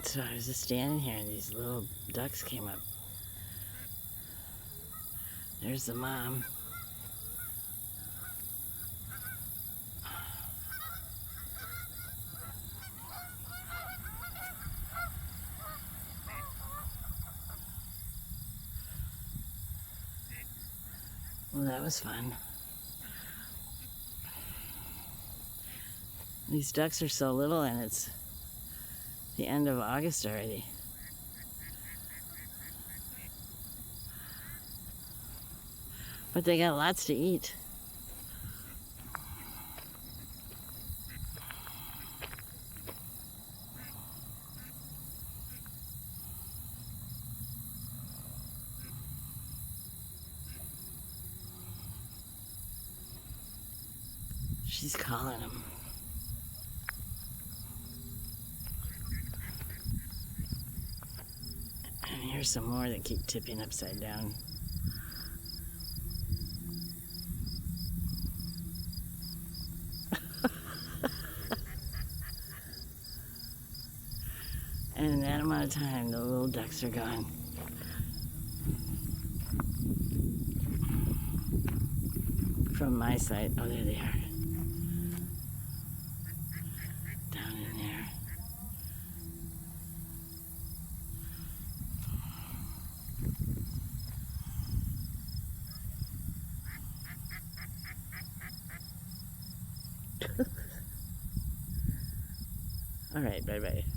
So I was just standing here and these little ducks came up. There's the mom. Well, that was fun. These ducks are so little and it's the end of August already. But they got lots to eat. She's calling them. And here's some more that keep tipping upside down. And in that amount of time, the little ducks are gone. From my side, oh, there they are. Down in there. All right, bye-bye.